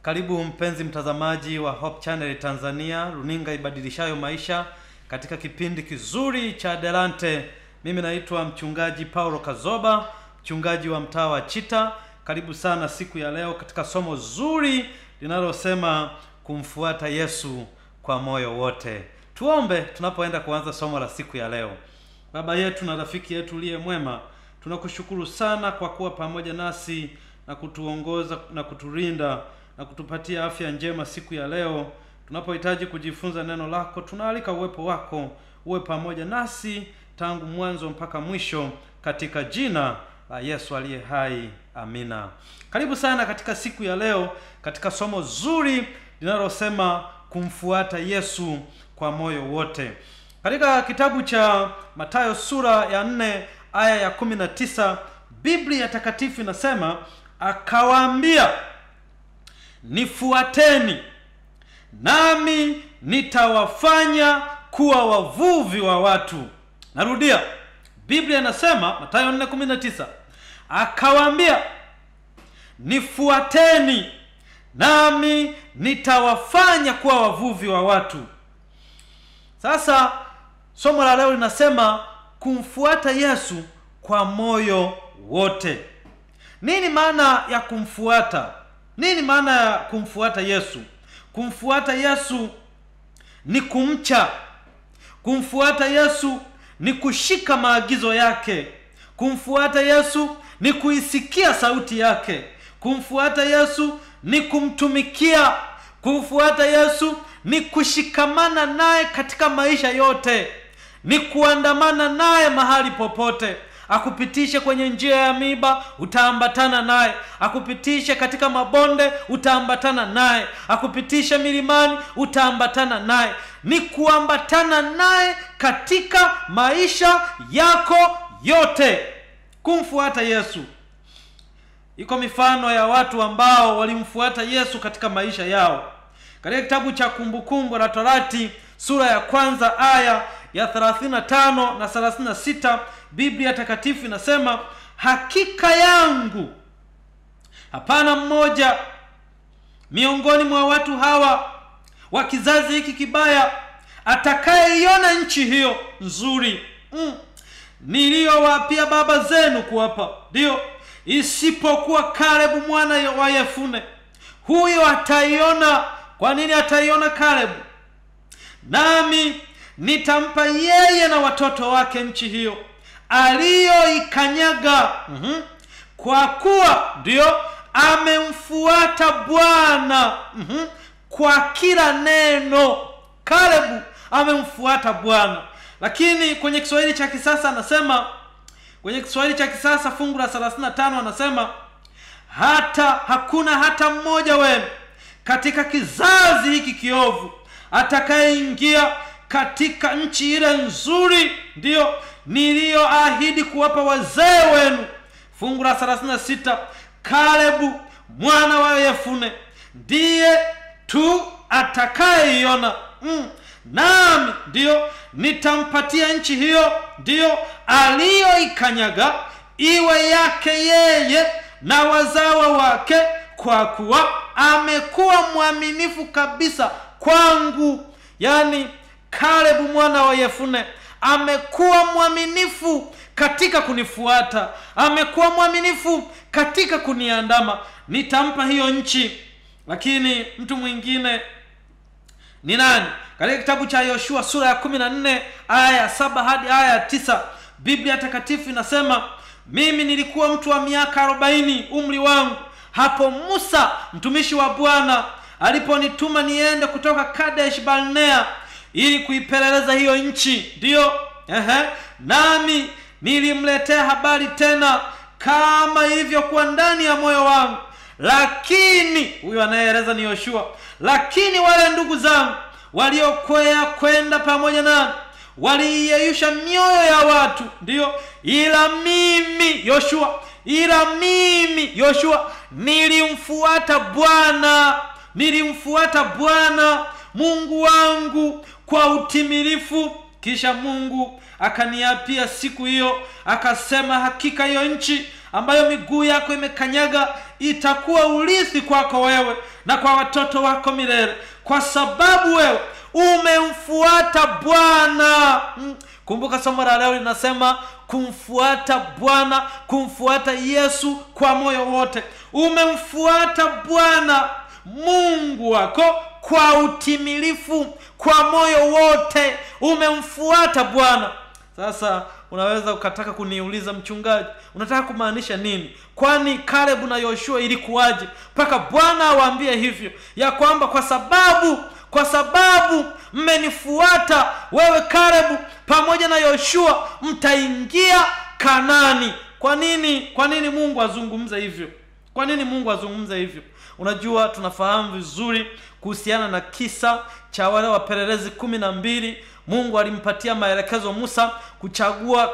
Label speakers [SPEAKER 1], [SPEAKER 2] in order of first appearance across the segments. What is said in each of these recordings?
[SPEAKER 1] Karibu mpenzi mtazamaji wa Hope Channel Tanzania, runinga ibadilishayo maisha, katika kipindi kizuri cha Adelante. Mimi naitwa mchungaji Paulo Kazoba, mchungaji wa mtaa wa Chita. Karibu sana siku ya leo katika somo zuri linalosema kumfuata Yesu kwa moyo wote. Tuombe tunapoenda kuanza somo la siku ya leo. Baba yetu na rafiki yetu uliye mwema, tunakushukuru sana kwa kuwa pamoja nasi na kutuongoza na kutulinda na kutupatia afya njema siku ya leo. Tunapohitaji kujifunza neno lako, tunaalika uwepo wako uwe pamoja nasi tangu mwanzo mpaka mwisho, katika jina la Yesu aliye hai. Amina. Karibu sana katika siku ya leo katika somo zuri linalosema kumfuata Yesu kwa moyo wote. Katika kitabu cha Mathayo sura ya 4 aya ya 19, Biblia takatifu inasema, akawaambia, nifuateni nami nitawafanya kuwa wavuvi wa watu. Narudia, Biblia inasema Mathayo 4:19, akawaambia, nifuateni nami nitawafanya kuwa wavuvi wa watu. Sasa somo la leo linasema kumfuata Yesu kwa moyo wote. Nini maana ya kumfuata? Nini maana ya kumfuata Yesu? Kumfuata Yesu ni kumcha. Kumfuata Yesu ni kushika maagizo yake. Kumfuata Yesu ni kuisikia sauti yake. Kumfuata Yesu ni kumtumikia. Kumfuata Yesu ni kushikamana naye katika maisha yote. Ni kuandamana naye mahali popote. Akupitishe kwenye njia ya miiba, utaambatana naye. Akupitishe katika mabonde, utaambatana naye. Akupitishe milimani, utaambatana naye. Ni kuambatana naye katika maisha yako yote. Kumfuata Yesu. Iko mifano ya watu ambao walimfuata Yesu katika maisha yao. Katika kitabu cha Kumbukumbu la Torati sura ya 1 aya ya 35 na 36, Biblia takatifu inasema, hakika yangu hapana mmoja miongoni mwa watu hawa wa kizazi hiki kibaya atakayeiona nchi hiyo nzuri niliyowapia baba zenu kuwapa, ndio, isipokuwa Kalebu mwana wa Yefune. Huyo ataiona. Kwa nini ataiona Kalebu? Nami nitampa yeye na watoto wake nchi hiyo aliyoikanyaga, kwa kuwa ndio amemfuata Bwana kwa kila neno. Kalebu amemfuata Bwana. Lakini kwenye Kiswahili cha kisasa anasema, kwenye Kiswahili cha kisasa fungu la 35 anasema, hakuna hata mmoja wenu katika kizazi hiki kiovu atakayeingia katika nchi ile nzuri, ndio, niliyoahidi kuwapa wazee wenu. Fungu la 36, Kalebu mwana wa Yefune ndiye tu atakayeiona. Nami ndio nitampatia nchi hiyo, ndio, aliyoikanyaga, iwe yake yeye na wazawa wake, kwa kuwa amekuwa mwaminifu kabisa kwangu. Yani Kalebu mwana wa Yefune amekuwa mwaminifu katika kunifuata. Amekuwa mwaminifu katika kuniandama. Nitampa hiyo nchi. Lakini mtu mwingine ni nani? Katika kitabu cha Yoshua sura ya 14 aya ya 7 hadi aya ya 9, Biblia takatifu inasema, mimi nilikuwa mtu wa miaka 40 umri wangu hapo Musa mtumishi wa Bwana aliponituma niende kutoka Kadesh Barnea ili kuipeleleza hiyo nchi, ndio, nami nilimletea habari tena kama ilivyokuwa ndani ya moyo wangu. Lakini huyo anayeeleza ni Yoshua. Lakini wale ndugu zangu waliokwea kwenda pamoja nami waliyeyusha mioyo ya watu, ndio, ila mimi Yoshua nilimfuata Bwana Mungu wangu kwa utimilifu. Kisha Mungu akaniapia siku hiyo, akasema, hakika hiyo nchi ambayo miguu yako imekanyaga itakuwa urithi kwako wewe na kwa watoto wako milele, kwa sababu wewe umemfuata Bwana. Kumbuka somo la leo linasema kumfuata Bwana, kumfuata Yesu kwa moyo wote. Umemfuata Bwana Mungu wako kwa utimilifu, kwa moyo wote umemfuata Bwana. Sasa unaweza ukataka kuniuliza, mchungaji, unataka kumaanisha nini? Kwani Caleb na Yoshua ilikuwaje mpaka Bwana awaambie hivyo, ya kwamba kwa sababu mmenifuata wewe Caleb pamoja na Yoshua mtaingia Kanaani? Kwa nini Mungu azungumza hivyo? Kwa nini Mungu azungumza hivyo? Unajua, tunafahamu vizuri kuhusiana na kisa cha wale wapelelezi 12. Mungu alimpatia maelekezo Musa kuchagua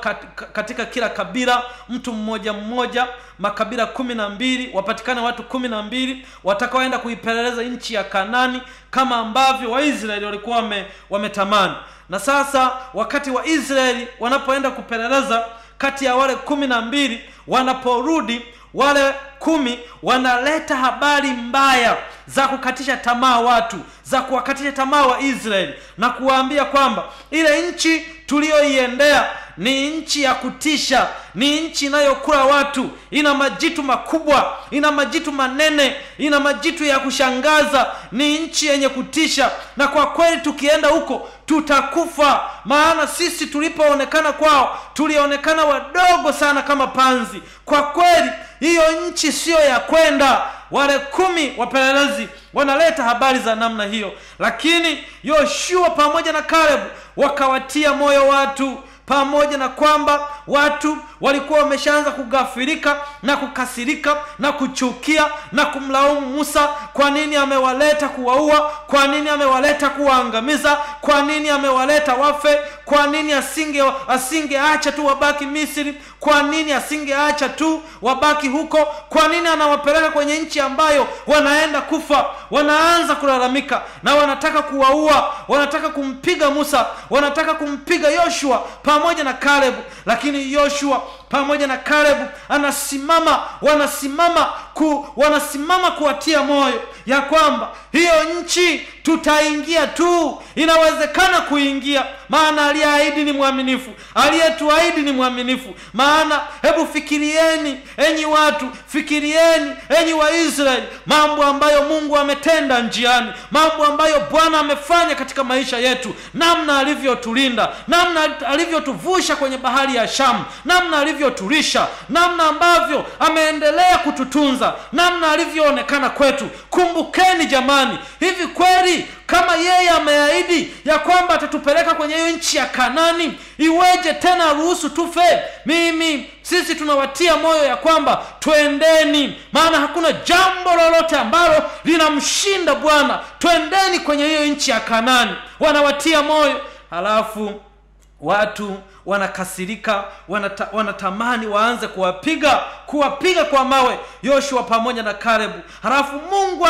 [SPEAKER 1] katika kila kabila mtu mmoja, makabila 12, wapatikane watu 12 watakaoenda kuipeleleza nchi ya Kanaani kama ambavyo Waisraeli walikuwa wametamani. Na sasa wakati wa Israeli wanapoenda kupeleleza, kati ya wale 12 wanaporudi, wale 10 wanaleta habari mbaya za kukatisha tamaa watu, za kuwakatisha tamaa wa Israeli, na kuwaambia kwamba ile nchi tuliyoiendea ni nchi ya kutisha, ni nchi inayokula watu, ina majitu makubwa, ina majitu manene, ina majitu ya kushangaza, ni nchi yenye kutisha, na kwa kweli tukienda huko tutakufa, maana sisi tulipoonekana kwao tulionekana wadogo sana kama panzi. Kwa kweli hiyo nchi sio ya kwenda. Wale 10 wapelelezi wanaleta habari za namna hiyo, lakini Yoshua pamoja na Caleb wakawatia moyo watu, pamoja na kwamba watu walikuwa wameshaanza kugafirika na kukasirika na kuchukia na kumlaumu Musa. Kwa nini amewaleta kuwaua? Kwa nini amewaleta kuwaangamiza? Kwa nini amewaleta wafe? Kwa nini asingeacha tu wabaki Misri? Kwa nini asingeacha tu wabaki huko? Kwa nini anawapeleka kwenye nchi ambayo wanaenda kufa? Wanaanza kulalamika na wanataka kuwaua, wanataka kumpiga Musa, wanataka kumpiga Yoshua pamoja na Caleb. Lakini Yoshua pamoja na Caleb wanasimama kuwatia moyo ya kwamba hiyo nchi tutaingia tu, inawezekana kuingia, maana aliyeahidi ni mwaminifu, aliyetuahidi ni mwaminifu. Maana hebu fikirieni enyi watu, fikirieni enyi Waisraeli, mambo ambayo Mungu ametenda njiani, mambo ambayo Bwana amefanya katika maisha yetu, namna alivyotulinda, namna alivyotuvusha kwenye bahari ya Shamu, namna alivyotulisha, namna ambavyo ameendelea kututunza, namna alivyoonekana kwetu. Kumbukeni jamani, hivi kweli kama yeye ameahidi ya kwamba atatupeleka kwenye hiyo nchi ya Kanaani, iweje tena ruhusu tufe? Sisi tunawatia moyo ya kwamba twendeni, maana hakuna jambo lolote ambalo linamshinda Bwana. Twendeni kwenye hiyo nchi ya Kanaani. Wanawatia moyo, halafu watu wanakasirika, wanatamani waanze kuwapiga kwa mawe Yoshua pamoja na Caleb. Halafu Mungu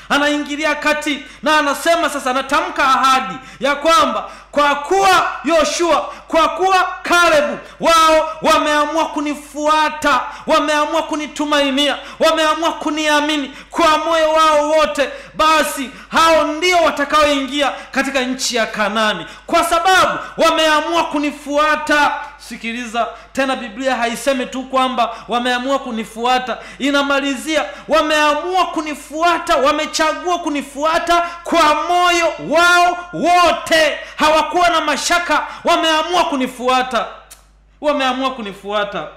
[SPEAKER 1] anaingilia kati na anasema, sasa anatamka ahadi ya kwamba kwa kuwa Yoshua, kwa kuwa Caleb wao wameamua kunifuata, wameamua kunitumainia, wameamua kuniamini kwa moyo wao wote, basi hao ndio watakaoingia katika nchi ya Kanaani, kwa sababu wameamua kunifuata. Sikiliza tena, Biblia haisemi tu kwamba wameamua kunifuata, inamalizia wameamua kunifuata, wamechagua kunifuata kwa moyo wao wote. Hawakuwa na mashaka, wameamua kunifuata.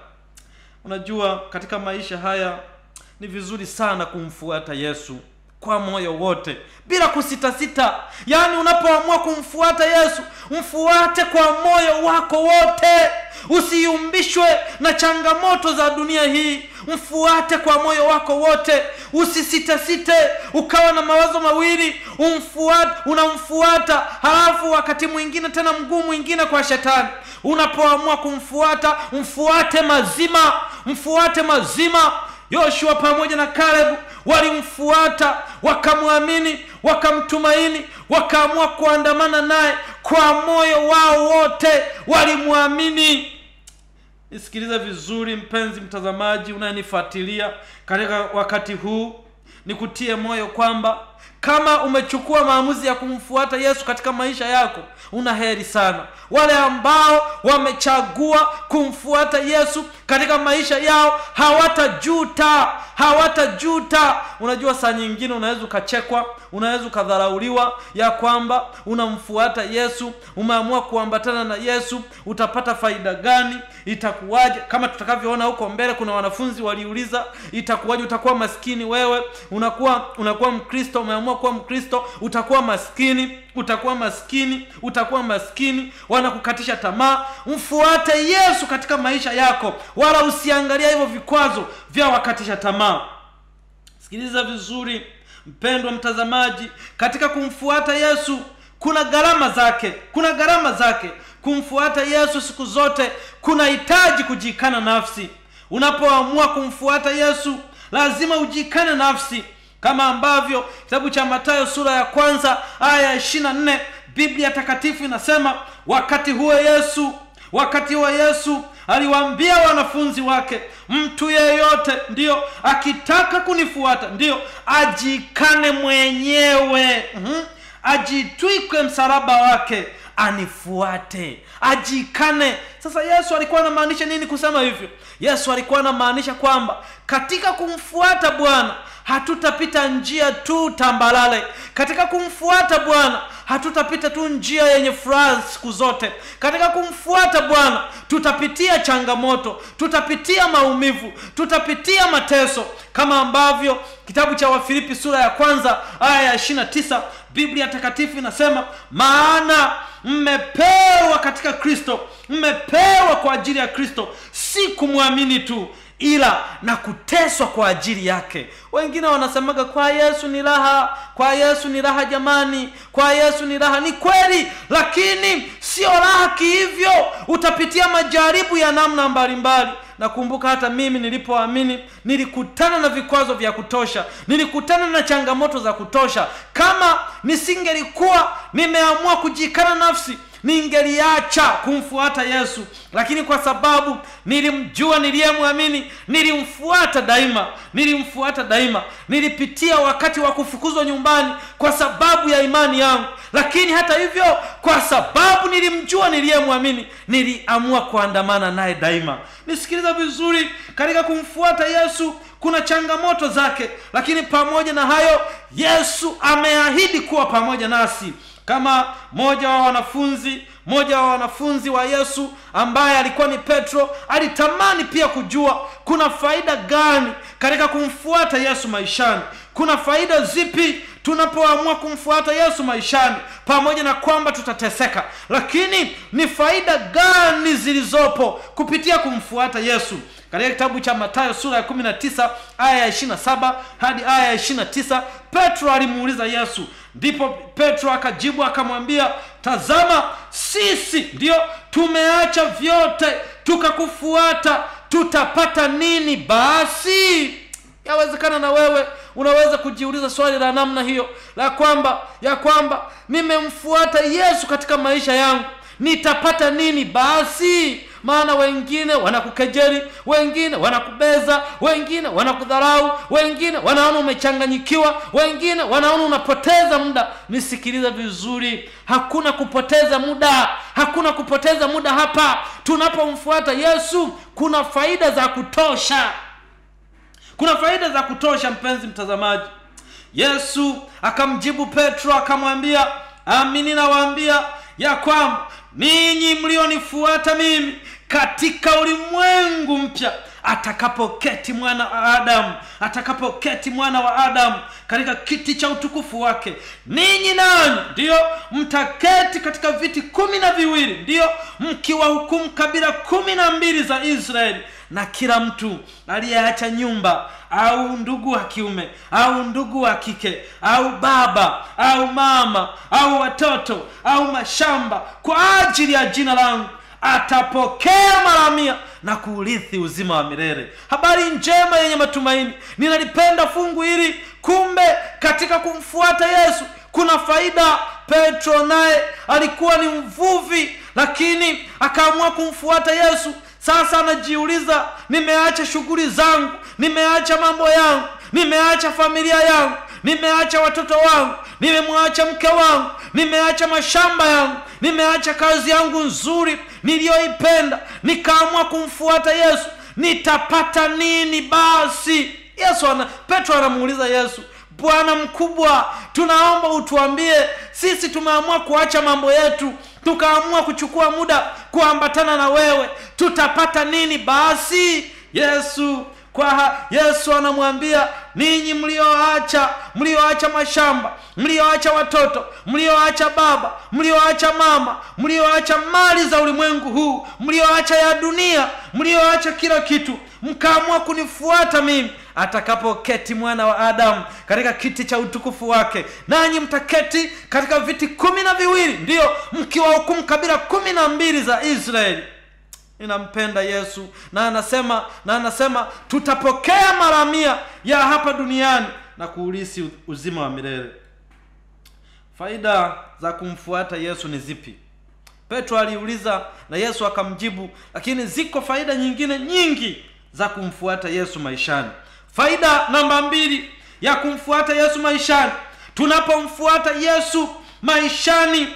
[SPEAKER 1] Unajua, katika maisha haya ni vizuri sana kumfuata Yesu kwa moyo wote, bila kusitasita. Yaani unapoamua kumfuata Yesu, mfuate kwa moyo wako wote. Usiumbishwe na changamoto za dunia hii. Mfuate kwa moyo wako wote. Usisitasite ukawa na mawazo mawili, unamfuata halafu wakati mwingine tena mguu mwingine kwa shetani. Unapoamua kumfuata, mfuate mazima. Yoshua pamoja na Caleb walimfuata, wakamwamini, wakamtumaini, wakaamua kuandamana naye kwa moyo wao wote. Walimwamini. Nisikilize vizuri mpenzi mtazamaji unayenifuatilia katika wakati huu, nikutie moyo kwamba kama umechukua maamuzi ya kumfuata Yesu katika maisha yako, una heri sana. Wale ambao wamechagua kumfuata Yesu katika maisha yao hawatajuta. Unajua saa nyingine unaweza ukachekwa, unaweza ukadharauliwa ya kwamba unamfuata Yesu, umeamua kuambatana na Yesu, utapata faida gani? Itakuwaje? Kama tutakavyoona huko mbele, kuna wanafunzi waliuliza, itakuwaje utakuwa maskini wewe? Unakuwa Mkristo, umeamua kuwa Mkristo, utakuwa maskini. Wanakukatisha tamaa. Mfuate Yesu katika maisha yako, wala usiangalia hivyo vikwazo vya wakatisha tamaa. Sikiliza vizuri mpendwa mtazamaji, katika kumfuata Yesu kuna gharama zake. Kumfuata Yesu siku zote kunahitaji kujikana nafsi. Unapoamua kumfuata Yesu lazima ujikane nafsi, kama ambavyo kitabu cha Mathayo sura ya 1 aya 24 Biblia takatifu inasema, wakati huo Yesu aliwaambia wanafunzi wake, mtu yeyote ndio akitaka kunifuata ndio ajikane mwenyewe, ajitwike msalaba wake anifuate. Ajikane. Sasa Yesu alikuwa anamaanisha nini kusema hivyo? Yesu alikuwa anamaanisha kwamba katika kumfuata Bwana hatutapita njia tu tambalale. Katika kumfuata Bwana hatutapita tu njia yenye furaha siku zote. Katika kumfuata Bwana tutapitia changamoto, tutapitia maumivu, tutapitia mateso, kama ambavyo kitabu cha Wafilipi sura ya 1 aya ya 29 Biblia takatifu inasema, maana mmepewa katika Kristo, mmepewa kwa ajili ya Kristo, si kumwamini tu, ila na kuteswa kwa ajili yake. Wengine wanasemaga kwa Yesu ni raha jamani, kwa Yesu ni raha. Ni kweli, lakini sio raha hivyo. Utapitia majaribu ya namna mbalimbali. Nakumbuka hata mimi nilipoamini nilikutana na vikwazo vya kutosha, nilikutana na changamoto za kutosha. Kama nisingelikuwa nimeamua kujikana nafsi, ningeliacha kumfuata Yesu, lakini kwa sababu nilimjua niliyemwamini, nilimfuata daima. Nilipitia wakati wa kufukuzwa nyumbani kwa sababu ya imani yangu, lakini hata hivyo kwa sababu nilimjua niliyemwamini, niliamua kuandamana naye daima. Nisikiliza vizuri, katika kumfuata Yesu kuna changamoto zake, lakini pamoja na hayo Yesu ameahidi kuwa pamoja nasi. Kama moja wa wanafunzi wa Yesu ambaye alikuwa ni Petro, alitamani pia kujua kuna faida gani katika kumfuata Yesu maishani. Kuna faida zipi tunapoamua kumfuata Yesu maishani? Pamoja na kwamba tutateseka, lakini ni faida gani zilizopo kupitia kumfuata Yesu? Katika kitabu cha Mathayo sura ya 19 aya ya 27 hadi aya ya 29, Petro alimuuliza Yesu. Ndipo Petro akajibu akamwambia, tazama, sisi ndio tumeacha vyote tukakufuata, tutapata nini basi? Yawezekana na wewe unaweza kujiuliza swali la namna hiyo, ya kwamba nimemfuata Yesu katika maisha yangu, nitapata nini basi? Maana wengine wanakukejeli, wengine wanakubeza, wengine wanakudharau, wengine wanaona umechanganyikiwa, wengine wanaona unapoteza muda. Nisikiliza vizuri, hakuna kupoteza muda hapa. Tunapomfuata Yesu kuna faida za kutosha, mpenzi mtazamaji. Yesu akamjibu Petro akamwambia, amini nawaambia ya kwamba ninyi mlionifuata mimi, katika ulimwengu mpya atakapoketi mwana wa Adamu katika kiti cha utukufu wake, ninyi nanyi ndio mtaketi katika viti 12, ndio mkiwahukumu kabila 12 za Israeli. Na kila mtu aliyeacha nyumba au ndugu wa kiume au ndugu wa kike au baba au mama au watoto au mashamba kwa ajili ya jina langu atapokea mara 100 na kuurithi uzima wa milele. Habari njema yenye matumaini. Ninalipenda fungu hili. Kumbe katika kumfuata Yesu kuna faida. Petro naye alikuwa ni mvuvi, lakini akaamua kumfuata Yesu. Sasa anajiuliza, nimeacha shughuli zangu, nimeacha mambo yangu, nimeacha familia yangu, nimeacha watoto wangu, nimemwacha mke wangu, nimeacha mashamba yangu, nimeacha kazi yangu nzuri niliyoipenda, nikaamua kumfuata Yesu. Nitapata nini basi? Petro anamuuliza Yesu, Bwana mkubwa, tunaomba utuambie, sisi tumeamua kuacha mambo yetu, tukaamua kuchukua muda kuambatana na wewe, tutapata nini basi? Yesu anamwambia, ninyi mlioacha mashamba, mlioacha watoto, mlioacha baba, mlioacha mama, mlioacha mali za ulimwengu huu, mlioacha ya dunia, mlioacha kila kitu, mkaamua kunifuata mimi, atakapoketi Mwana wa Adamu katika kiti cha utukufu wake, nanyi mtaketi katika viti 12, ndio mkiwahukumu kabila 12 za Israeli. Ninampenda Yesu, na anasema tutapokea mara 100 ya hapa duniani na kuulisi uzima wa milele. Faida za kumfuata Yesu ni zipi? Petro aliuliza na Yesu akamjibu, lakini ziko faida nyingine nyingi za kumfuata Yesu maishani. Faida namba 2 ya kumfuata Yesu maishani: tunapomfuata Yesu maishani,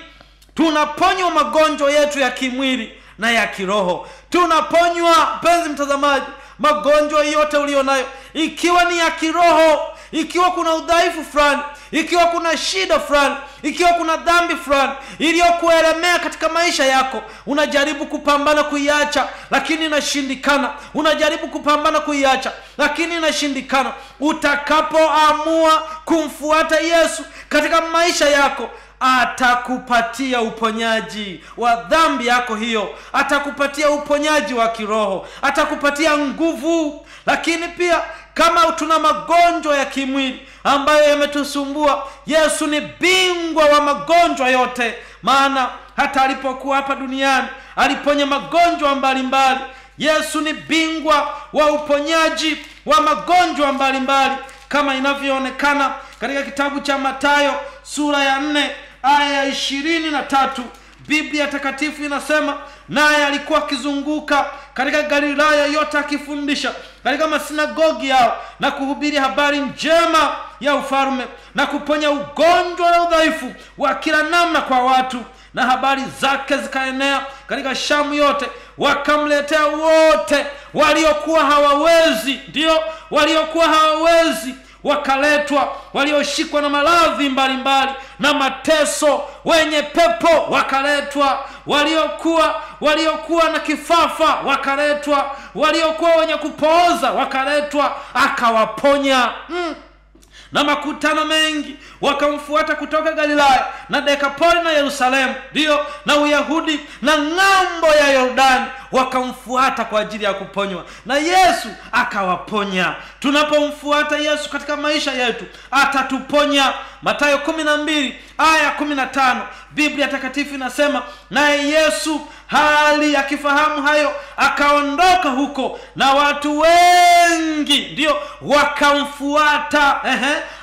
[SPEAKER 1] tunaponywa magonjwa yetu ya kimwili na ya kiroho. Tunaponywa, mpenzi mtazamaji, magonjwa yote ulionayo, ikiwa ni ya kiroho, ikiwa kuna udhaifu fulani, ikiwa kuna shida fulani, ikiwa kuna dhambi fulani iliyokuelemea katika maisha yako, unajaribu kupambana kuiacha lakini inashindikana, unajaribu kupambana kuiacha lakini inashindikana. Utakapoamua kumfuata Yesu katika maisha yako, atakupatia uponyaji wa dhambi yako hiyo, atakupatia uponyaji wa kiroho, atakupatia nguvu. Lakini pia kama tuna magonjwa ya kimwili ambayo yametusumbua, Yesu ni bingwa wa magonjwa yote, maana hata alipokuwa hapa duniani aliponya magonjwa mbalimbali. Yesu ni bingwa wa uponyaji wa magonjwa mbalimbali, kama inavyoonekana katika kitabu cha Mathayo sura ya 4 aya ya 23. Biblia takatifu inasema, naye alikuwa akizunguka katika Galilaya yote akifundisha katika masinagogi yao na kuhubiri habari njema ya ufalme na kuponya ugonjwa na udhaifu wa kila namna kwa watu. Na habari zake zikaenea katika Shamu yote, wakamletea wote waliokuwa hawawezi, ndio waliokuwa hawawezi, wakaletwa walioshikwa na maradhi mbalimbali na mateso, wenye pepo wakaletwa, waliokuwa na kifafa wakaletwa, waliokuwa wenye kupooza wakaletwa, akawaponya. Na makutano mengi wakamfuata kutoka Galilaya na Dekapoli na Yerusalemu, ndio na Uyahudi na ng'ambo ya Yordani, wakamfuata kwa ajili ya kuponywa, na Yesu akawaponya. Tunapomfuata Yesu katika maisha yetu, atatuponya. Mathayo 12 aya 15, Biblia takatifu inasema, naye Yesu hali akifahamu hayo akaondoka huko, na watu wengi ndio wakamfuata,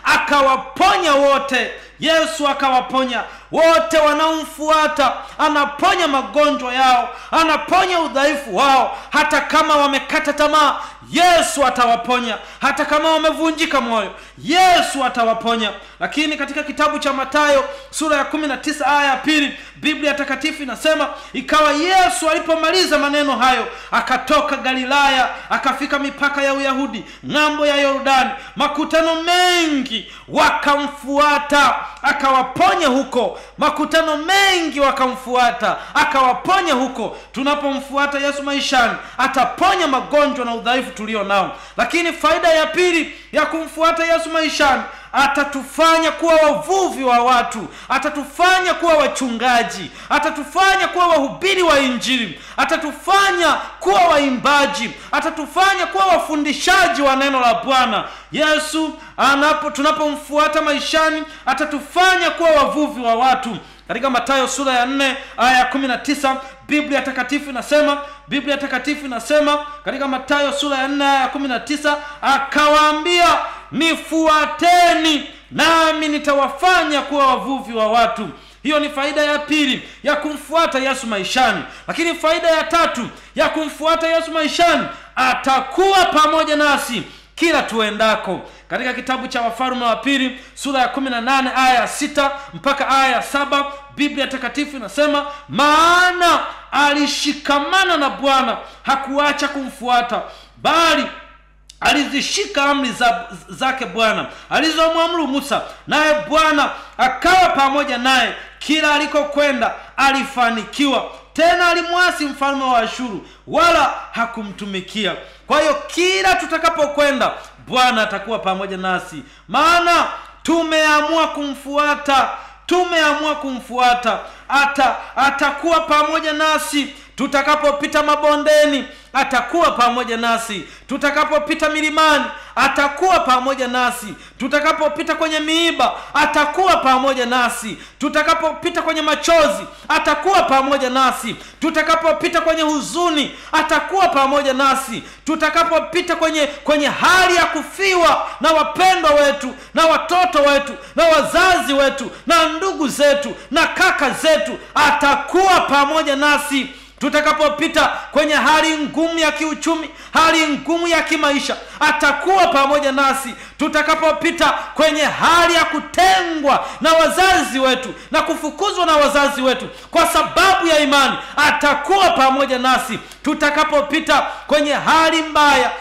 [SPEAKER 1] akawaponya wote. Yesu akawaponya wote wanaomfuata, anaponya magonjwa yao, anaponya udhaifu wao. Hata kama wamekata tamaa, Yesu atawaponya. Hata kama wamevunjika moyo, Yesu atawaponya. Lakini katika kitabu cha Mathayo sura ya 19 aya ya 2, Biblia takatifu inasema, ikawa Yesu alipomaliza maneno hayo, akatoka Galilaya akafika mipaka ya Uyahudi ng'ambo ya Yordani. Makutano mengi wakamfuata, akawaponya huko. Makutano mengi wakamfuata, akawaponya huko. Tunapomfuata Yesu maishani, ataponya magonjwa na udhaifu tulio nao. Lakini faida ya pili ya kumfuata Yesu maishani, atatufanya kuwa wavuvi wa watu, atatufanya kuwa wachungaji, atatufanya kuwa wahubiri wa Injili, atatufanya kuwa waimbaji, atatufanya kuwa wafundishaji wa neno la Bwana. Yesu tunapomfuata maishani, atatufanya kuwa wavuvi wa watu. Katika Mathayo sura ya 4 aya ya 19, Biblia takatifu inasema katika Mathayo sura ya 4 aya ya 19, akawaambia, nifuateni nami nitawafanya kuwa wavuvi wa watu. Hiyo ni faida ya pili ya kumfuata Yesu maishani. Lakini faida ya tatu ya kumfuata Yesu maishani, atakuwa pamoja nasi kila tuendako. Katika kitabu cha Wafalme wa pili sura ya 18 aya ya 6 mpaka aya ya 7, Biblia takatifu inasema, maana alishikamana na Bwana, hakuacha kumfuata, bali alizishika amri zake Bwana alizomwamuru Musa, naye Bwana akawa pamoja naye kila alikokwenda alifanikiwa. Tena alimwasi mfalme wa Ashuru, wala hakumtumikia. Kwa hiyo kila tutakapokwenda, Bwana atakuwa pamoja nasi, maana tumeamua kumfuata. Atakuwa pamoja nasi tutakapopita mabondeni, atakuwa pamoja nasi tutakapopita milimani, atakuwa pamoja nasi tutakapopita kwenye miiba, atakuwa pamoja nasi tutakapopita kwenye machozi, atakuwa pamoja nasi tutakapopita kwenye huzuni, atakuwa pamoja nasi tutakapopita kwenye hali ya kufiwa na wapendwa wetu na watoto wetu na wazazi wetu na ndugu zetu na kaka zetu, atakuwa pamoja nasi tutakapopita kwenye hali ngumu ya kiuchumi, hali ngumu ya kimaisha, atakuwa pamoja nasi tutakapopita kwenye hali ya kutengwa na wazazi wetu na kufukuzwa na wazazi wetu kwa sababu ya imani, atakuwa pamoja nasi tutakapopita kwenye hali mbaya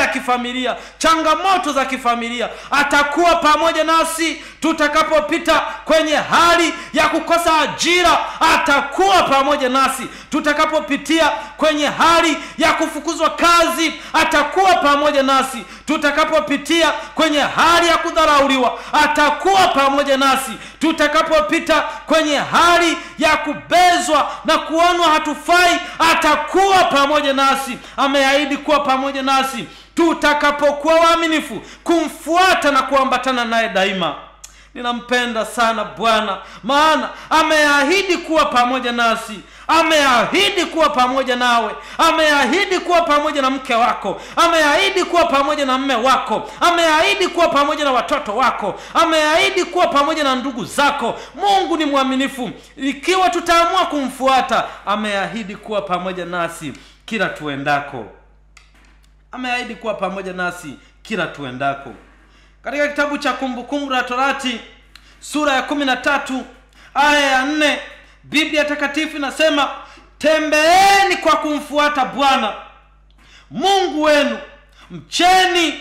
[SPEAKER 1] ya kifamilia, changamoto za kifamilia, atakuwa pamoja nasi tutakapopita kwenye hali ya kukosa ajira, atakuwa pamoja nasi tutakapopitia kwenye hali ya kufukuzwa kazi, atakuwa pamoja nasi tutakapopitia kwenye hali ya kudharauliwa, atakuwa pamoja nasi tutakapopita kwenye hali ya kubezwa na kuonwa hatufai, atakuwa pamoja nasi. Ameahidi kuwa pamoja nasi tutakapokuwa waaminifu kumfuata na kuambatana naye daima. Ninampenda sana Bwana, maana ameahidi kuwa pamoja nasi, ameahidi kuwa pamoja nawe, ameahidi kuwa pamoja na mke wako, ameahidi kuwa pamoja na mme wako, ameahidi kuwa pamoja na watoto wako, ameahidi kuwa pamoja na ndugu zako. Mungu ni mwaminifu. Ikiwa tutaamua kumfuata, ameahidi kuwa pamoja nasi kila tuendako. Ameahidi kuwa pamoja nasi kila tuendako. Katika kitabu cha Kumbukumbu la Torati sura ya 13 aya ya 4, Biblia takatifu inasema, tembeeni kwa kumfuata Bwana Mungu wenu, mcheni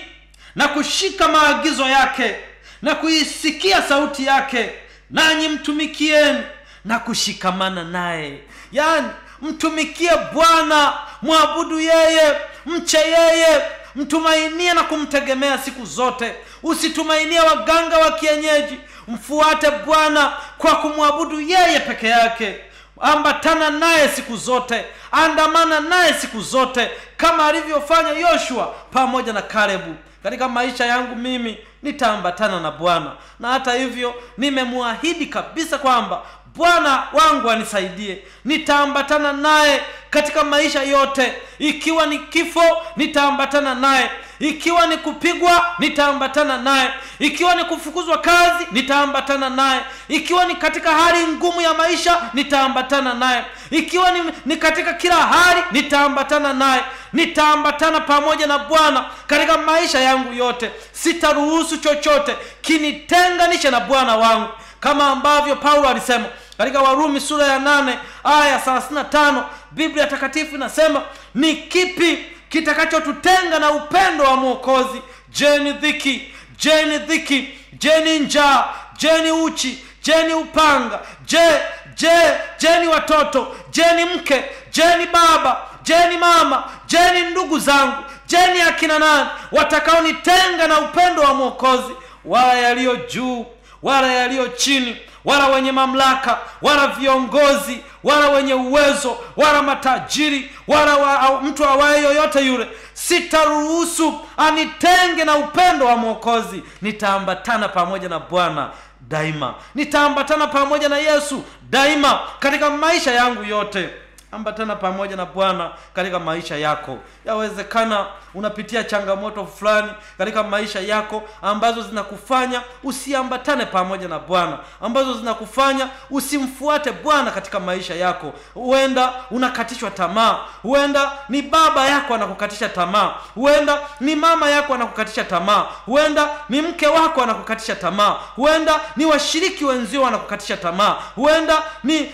[SPEAKER 1] na kushika maagizo yake na kuisikia sauti yake, nanyi mtumikieni na kushikamana naye. Yaani mtumikie Bwana, muabudu yeye, mche yeye, mtumainie na kumtegemea siku zote. Usitumainie waganga wa kienyeji, mfuate Bwana kwa kumwabudu yeye peke yake. Ambatana naye siku zote, andamana naye siku zote, kama alivyofanya Yoshua pamoja na Kalebu. Katika maisha yangu mimi nitaambatana na Bwana, na hata hivyo nimemuahidi kabisa kwamba Bwana wangu anisaidie, nitaambatana naye katika maisha yote. Ikiwa ni kifo, nitaambatana naye. Ikiwa ni kupigwa, nitaambatana naye. Ikiwa ni kufukuzwa kazi, nitaambatana naye. Ikiwa ni katika hali ngumu ya maisha, nitaambatana naye. Ikiwa ni katika kila hali, nitaambatana naye. Nitaambatana pamoja na Bwana katika maisha yangu yote. Sitaruhusu chochote kinitenganishe na Bwana wangu, kama ambavyo Paulo alisema katika Warumi sura ya 8 aya 35. Biblia takatifu inasema, ni kipi kitakachotutenga na upendo wa Mwokozi? Je, ni dhiki? Je, ni dhiki? Je, ni njaa? Je, ni uchi? Je, ni upanga? Je, ni watoto? Je, ni mke? Je, ni baba? Je, ni mama? Je, ni ndugu zangu? Je, ni akina nani watakaonitenga na upendo wa Mwokozi? Wala yaliyo juu wala yaliyo chini, wala wenye mamlaka, wala viongozi, wala wenye uwezo, wala matajiri, wala mtu awaye yoyote yule, sitaruhusu anitenge na upendo wa Mwokozi. Nitaambatana pamoja na Bwana daima, nitaambatana pamoja na Yesu daima katika maisha yangu yote. ambatana pamoja na Bwana katika maisha yako. Yawezekana unapitia changamoto fulani katika maisha yako ambazo zinakufanya usiambatane pamoja na Bwana, ambazo zinakufanya usimfuate Bwana katika maisha yako. Huenda unakatishwa tamaa, huenda ni baba yako anakukatisha tamaa, huenda ni mama yako anakukatisha tamaa, huenda ni mke wako anakukatisha tamaa, huenda ni washiriki wenzio wanakukatisha tamaa, huenda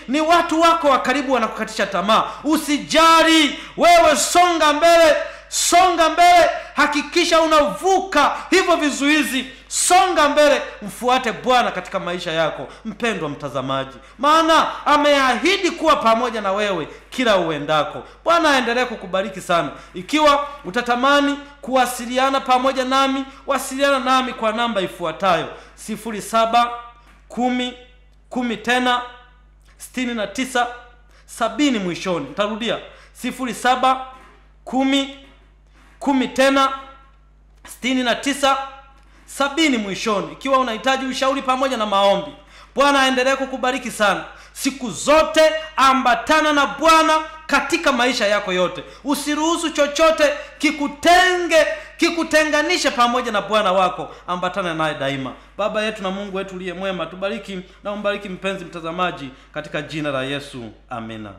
[SPEAKER 1] ni watu wako wa karibu wanakukatisha tamaa. Usijali, wewe songa mbele, songa mbele, hakikisha unavuka hivyo vizuizi. Songa mbele, mfuate Bwana katika maisha yako, mpendwa mtazamaji, maana ameahidi kuwa pamoja na wewe kila uendako. Bwana aendelee kukubariki sana. Ikiwa utatamani kuwasiliana pamoja nami, wasiliana nami kwa namba ifuatayo: 0710 mwishoni. Nitarudia: 0710 mwishoni. Ikiwa unahitaji ushauri pamoja na maombi, Bwana aendelee kukubariki sana. Siku zote ambatana na Bwana katika maisha yako yote. Usiruhusu chochote kikutenganishe pamoja na Bwana wako. Ambatana naye daima. Baba yetu na Mungu wetu uliye mwema, tubariki na umbariki mpenzi mtazamaji katika jina la Yesu. Amina.